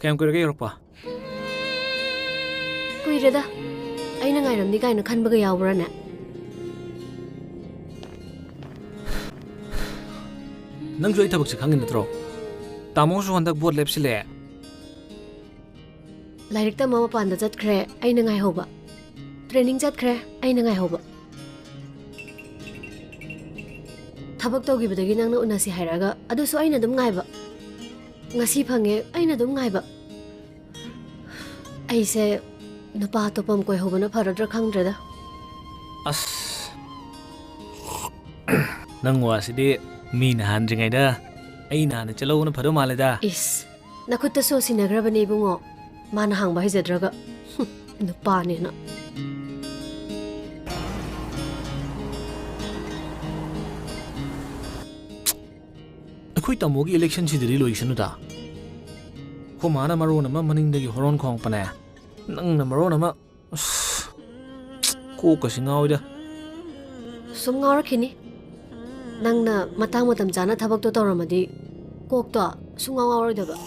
Kayam kuirage yorokpa. Kuireda. Aina ngairamni kaina khanbaga yawbrane. Nangsu ai thabak se khangin natro. Tamosu handak bot lepsile. Lairik ta mama panda chatkre aina ngai hoba. Training chatkre aina ngai hoba. Thabak tawgibadagi nangna unasi hairaga adusu aina dum ngaiba. Ngasi phange aina dum ngaiba. Aise nupa topam koi hobana pharadra khangdreda. As. Nang wasidi mi na handringai da. Ai na na chalo na phado maleda. Is nakutta so sinagrabani bungo. Mana hangba hijadraga. Nupa ne na. Akhui tamogi election sidiri loisanu da. Ko mana maro na ma maningdagi horon khong pane. Nang na maro na ma ko kasingaw da. Sum ngawrakini. Nangna matang matam chana thabak to tawramadi kok to sungaw ngawrodaba.